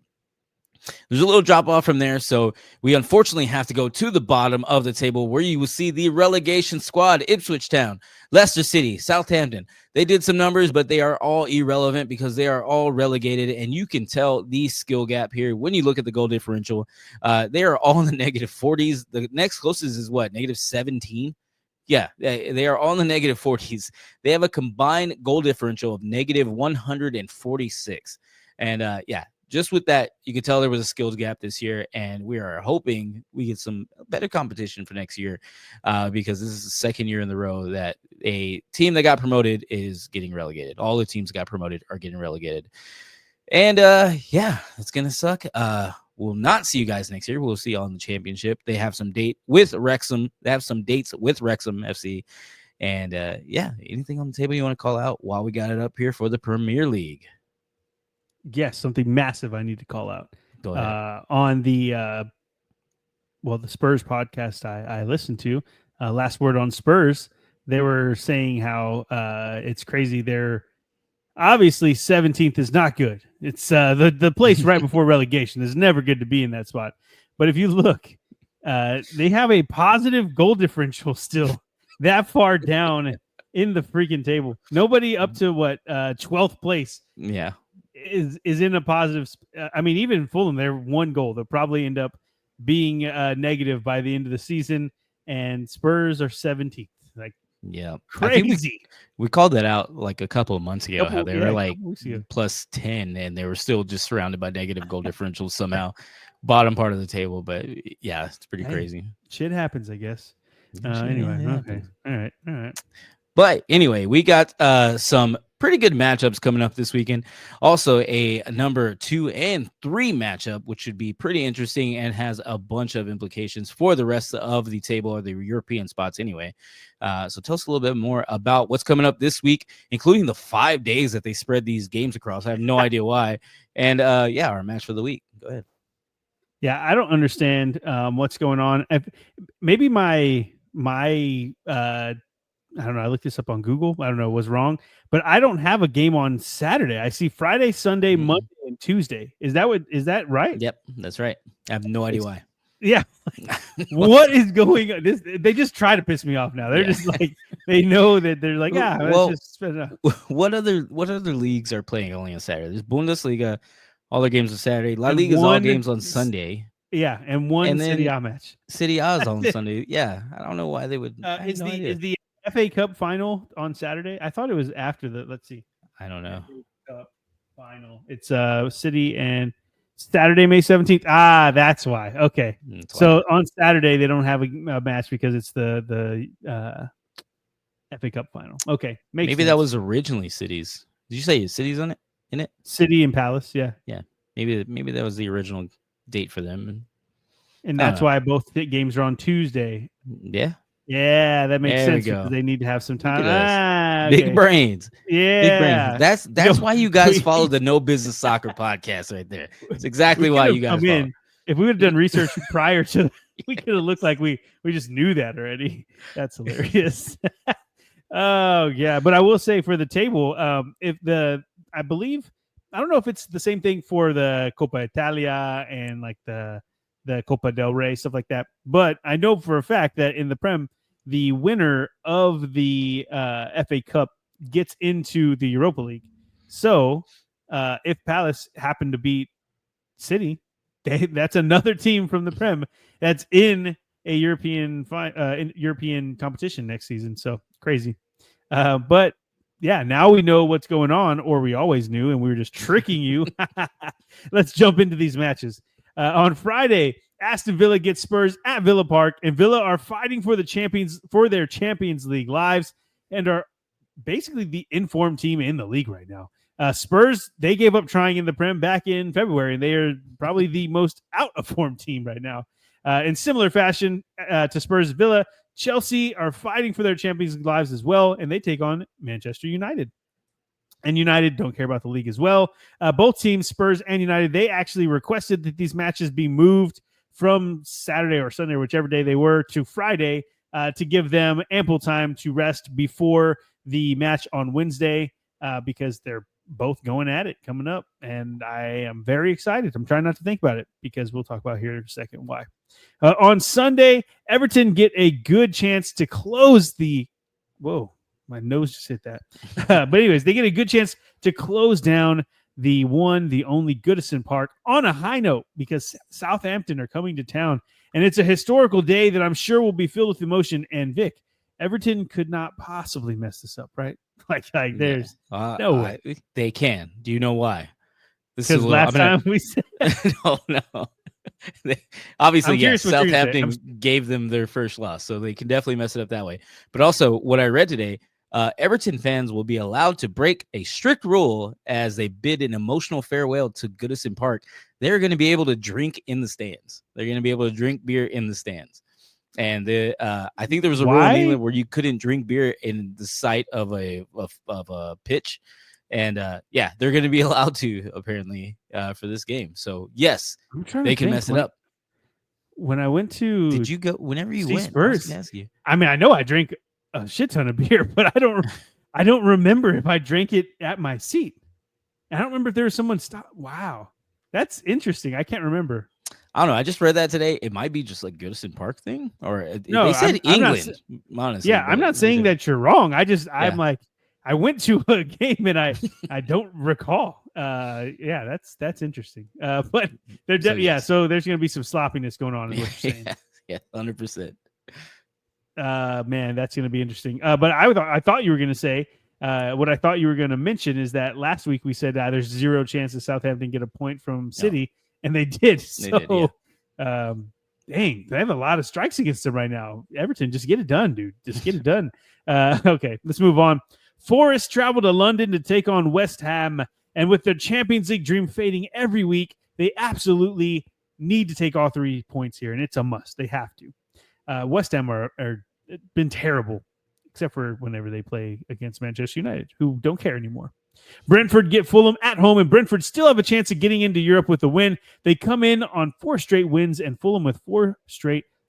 there's a little drop off from there. So we unfortunately have to go to the bottom of the table where you will see the relegation squad: Ipswich Town, Leicester City, Southampton. They did some numbers, but they are all irrelevant because they are all relegated. And you can tell the skill gap here when you look at the goal differential. They are all in the negative 40s. The next closest is what? Negative 17. Yeah, they are all in the negative 40s. They have a combined goal differential of negative 146. And just with that, you could tell there was a skills gap this year, and we are hoping we get some better competition for next year because this is the second year in the row that a team that got promoted is getting relegated. All the teams that got promoted are getting relegated. And it's going to suck. We'll not see you guys next year. We'll see you all in the championship. They have some date with Wrexham. They have some dates with Wrexham FC. And anything on the table you want to call out while we got it up here for the Premier League? Yes, something massive I need to call out. Go ahead. On the the Spurs podcast I listened to, Last Word on Spurs, they were saying how it's crazy. They're obviously 17th is not good. It's the place right before relegation. It's never good to be in that spot. But if you look, they have a positive goal differential still that far down in the freaking table. Nobody up to 12th place. Yeah. Is in a positive. I mean, even Fulham, they're 1 goal. They'll probably end up being negative by the end of the season. And Spurs are 17th. Like, yeah, crazy. I think we called that out like a couple of months ago. How they were like plus 10, and they were still just surrounded by negative goal differentials somehow, bottom part of the table. But yeah, it's pretty crazy. Shit happens, I guess. Anyway, okay, all right. But anyway, we got some pretty good matchups coming up this weekend. Also, a number 2 and 3 matchup, which should be pretty interesting and has a bunch of implications for the rest of the table or the European spots anyway. So tell us a little bit more about what's coming up this week, including the 5 days that they spread these games across. I have no idea why. And our match for the week. Go ahead. Yeah, I don't understand what's going on. Maybe my I don't know. I looked this up on Google. I don't know. It was wrong, but I don't have a game on Saturday. I see Friday, Sunday, Monday, and Tuesday. Is that right? Yep, that's right. I have no idea why. Yeah. What is going on? They just try to piss me off now. They're just like, they know that they're like, what other leagues are playing only on Saturday? There's Bundesliga, all their games on Saturday. La Liga is all games on Sunday. Yeah, and one Serie A match. Serie A is on Sunday. Yeah, I don't know why they would. Is the FA Cup final on Saturday? I thought it was after the. Let's see. I don't know. FA Cup final. It's City and Saturday, May 17th. Ah, that's why. Okay, so on Saturday they don't have a match because it's the FA Cup final. Okay, maybe sense. That was originally Cities. Did you say Cities on it? City and Palace. Yeah. Yeah. Maybe that was the original date for them. And that's why both games are on Tuesday. Yeah. Yeah, that makes There we sense go. because they need to have some Look time. at us. Okay. Big brains. Yeah. Big brains. That's Yo, why you guys follow the No Business Soccer podcast right there. It's exactly why you guys follow. If we would have done research prior to, we could have looked like we just knew that already. That's hilarious. Oh yeah, but I will say for the table, I believe, I don't know if it's the same thing for the Coppa Italia and like the Copa del Rey, stuff like that. But I know for a fact that in the Prem, the winner of the FA Cup gets into the Europa League. So if Palace happen to beat City, that's another team from the Prem that's in a European competition next season. So crazy. But yeah, now we know what's going on, or we always knew, and we were just tricking you. Let's jump into these matches. On Friday, Aston Villa gets Spurs at Villa Park, and Villa are fighting for their Champions League lives and are basically the informed team in the league right now. Spurs, they gave up trying in the Prem back in February, and they are probably the most out of form team right now. In similar fashion to Spurs, Villa, Chelsea are fighting for their Champions League lives as well, and they take on Manchester United. And United don't care about the league as well. Both teams, Spurs and United, they actually requested that these matches be moved from Saturday or Sunday, whichever day they were, to Friday to give them ample time to rest before the match on Wednesday because they're both going at it coming up. And I am very excited. I'm trying not to think about it because we'll talk about here in a second why. On Sunday, Everton get a good chance to close the... Whoa. My nose just hit that. But anyways, they get a good chance to close down the only Goodison Park on a high note because Southampton are coming to town. And it's a historical day that I'm sure will be filled with emotion. And Vic, Everton could not possibly mess this up, right? Like there's no way. They can. Do you know why? Because last time we said... No. Obviously, yes, Southampton gave them their first loss, so they can definitely mess it up that way. But also, what I read today, Everton fans will be allowed to break a strict rule as they bid an emotional farewell to Goodison Park. They're going to be able to drink in the stands. They're going to be able to drink beer in the stands. And I think there was a rule in England where you couldn't drink beer in the sight of a pitch. And they're going to be allowed to apparently for this game. So yes, they can mess it up. When I went to, did you go whenever you went? Spurs, I mean, I know I drank a shit ton of beer, but I don't remember if I drank it at my seat. I don't remember if there was someone stopped. Wow, that's interesting. I can't remember. I don't know. I just read that today. It might be just like Goodison Park thing, or no, they said England. Honestly, yeah, I'm not saying that you're wrong. I'm like, I went to a game and I don't recall. That's interesting. But so there's going to be some sloppiness going on. Is what you're saying. Yeah, 100%. Man, that's going to be interesting. But I thought you were going to say what I thought you were going to mention is that last week we said there's zero chance that Southampton get a point from City, and they did. Dang, they have a lot of strikes against them right now. Everton, just get it done, dude. Just get it done. Okay, let's move on. Forest travel to London to take on West Ham, and with their Champions League dream fading every week, they absolutely need to take all 3 points here, and it's a must. They have to. West Ham are been terrible, except for whenever they play against Manchester United, who don't care anymore. Brentford get Fulham at home, and Brentford still have a chance of getting into Europe with a win. They come in on 4 straight wins, and Fulham with 4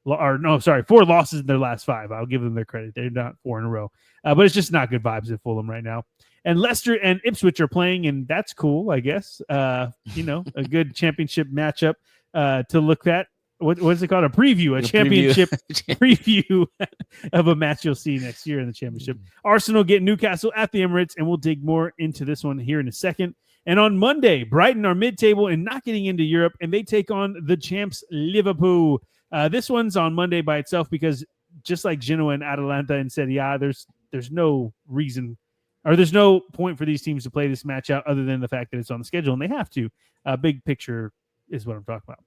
losses in their last 5. I'll give them their credit. They're not 4 in a row. But it's just not good vibes at Fulham right now. And Leicester and Ipswich are playing, and that's cool, I guess. A good championship matchup to look at. What's it called? A preview, a championship preview of a match you'll see next year in the championship. Arsenal get Newcastle at the Emirates, and we'll dig more into this one here in a second. And on Monday, Brighton are mid-table and not getting into Europe, and they take on the champs Liverpool. This one's on Monday by itself because just like Genoa and Atalanta in Serie A, there's no reason or there's no point for these teams to play this match out other than the fact that it's on the schedule, and they have to. Big picture is what I'm talking about.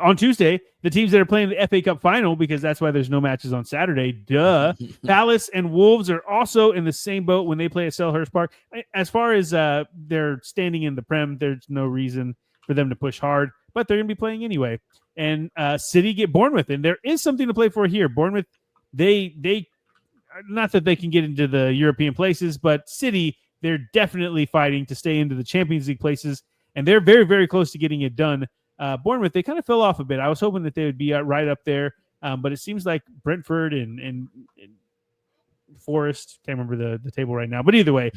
On Tuesday, the teams that are playing the FA Cup final, because that's why there's no matches on Saturday, Palace and Wolves are also in the same boat when they play at Selhurst Park. As far as their standing in the Prem, there's no reason for them to push hard, but they're going to be playing anyway. and City get Bournemouth, and there is something to play for here. Bournemouth, they not that they can get into the European places, but City, they're definitely fighting to stay into the Champions League places, and they're very, very close to getting it done. Bournemouth, they kind of fell off a bit. I was hoping that they would be right up there, but it seems like Brentford and Forest, can't remember the table right now, but either way,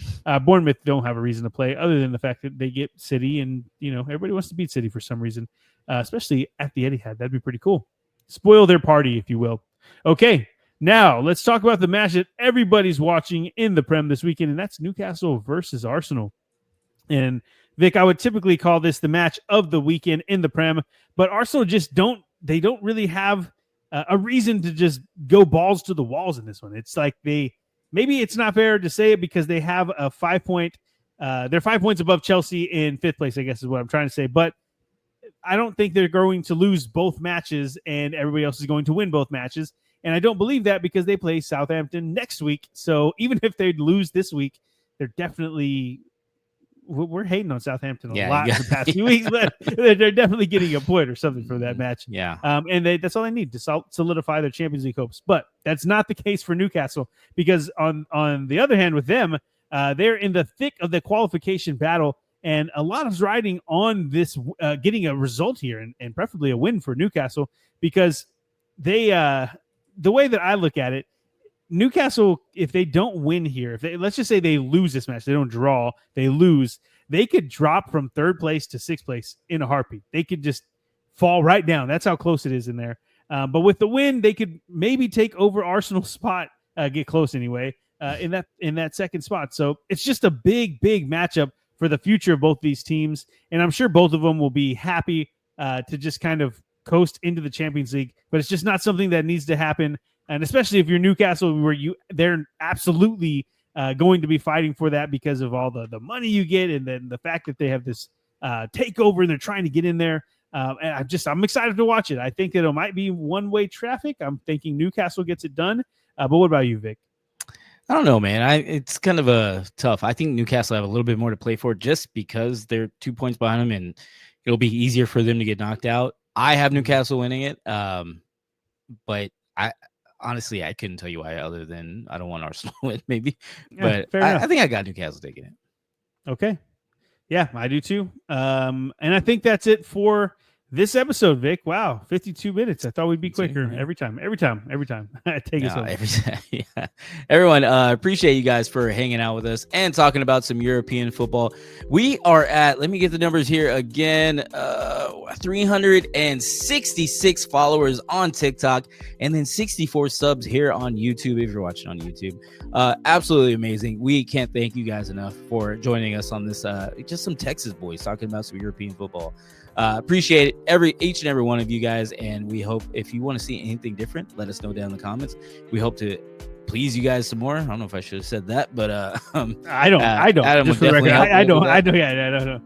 Bournemouth don't have a reason to play other than the fact that they get City, and everybody wants to beat City for some reason, especially at the Etihad. That'd be pretty cool. Spoil their party, if you will. Okay, now let's talk about the match that everybody's watching in the Prem this weekend, and that's Newcastle versus Arsenal. And Vic, I would typically call this the match of the weekend in the Prem, but Arsenal just don't really have a reason to just go balls to the walls in this one. It's like maybe it's not fair to say it because they have a 5 point, they're 5 points above Chelsea in 5th place, I guess is what I'm trying to say. But I don't think they're going to lose both matches and everybody else is going to win both matches. And I don't believe that because they play Southampton next week. So even if they lose this week, they're definitely, we're hating on Southampton a lot the past few weeks, but they're definitely getting a point or something for that match. Yeah. And that's all they need to solidify their Champions League hopes. But that's not the case for Newcastle because on the other hand with them, they're in the thick of the qualification battle, and a lot is riding on this getting a result here and preferably a win for Newcastle because they the way that I look at it, Newcastle, if they don't win here, let's just say they lose this match, they don't draw, they lose, they could drop from 3rd place to 6th place in a heartbeat. They could just fall right down. That's how close it is in there. But with the win, they could maybe take over Arsenal's spot, get close anyway, in that 2nd spot. So it's just a big, big matchup for the future of both these teams. And I'm sure both of them will be happy to just kind of coast into the Champions League, but it's just not something that needs to happen. And especially if you're Newcastle, where they're absolutely going to be fighting for that because of all the money you get, and then the fact that they have this takeover and they're trying to get in there. And I'm excited to watch it. I think that it might be one-way traffic. I'm thinking Newcastle gets it done. But what about you, Vic? I don't know, man. It's kind of tough. I think Newcastle have a little bit more to play for just because they're 2 points behind them, and it'll be easier for them to get knocked out. I have Newcastle winning it, but honestly, I couldn't tell you why other than I don't want Arsenal to win, maybe. Yeah, but I think I got Newcastle taking it. Okay. Yeah, I do too. And I think that's it for this episode, Vic. Wow, 52 minutes. I thought we'd be quicker every time. Take us home. Yeah. Everyone, appreciate you guys for hanging out with us and talking about some European football. We are at, let me get the numbers here again, 366 followers on TikTok and then 64 subs here on YouTube if you're watching on YouTube. Absolutely amazing. We can't thank you guys enough for joining us on this, just some Texas boys talking about some European football. Appreciate it, each and every one of you guys, and we hope if you want to see anything different, let us know down in the comments. We hope to please you guys some more. I don't know if I should have said that, but I don't. Adam just for the record, I don't. Yeah, I don't know.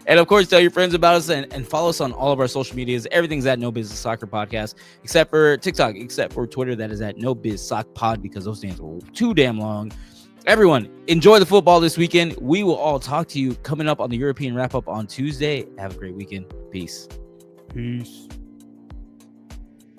And of course, tell your friends about us and follow us on all of our social medias. Everything's at No Business Soccer Podcast, except for TikTok, except for Twitter. That is at No Biz Soc Pod because those names were too damn long. Everyone, enjoy the football this weekend. We will all talk to you coming up on the European wrap-up on Tuesday. Have a great weekend. Peace.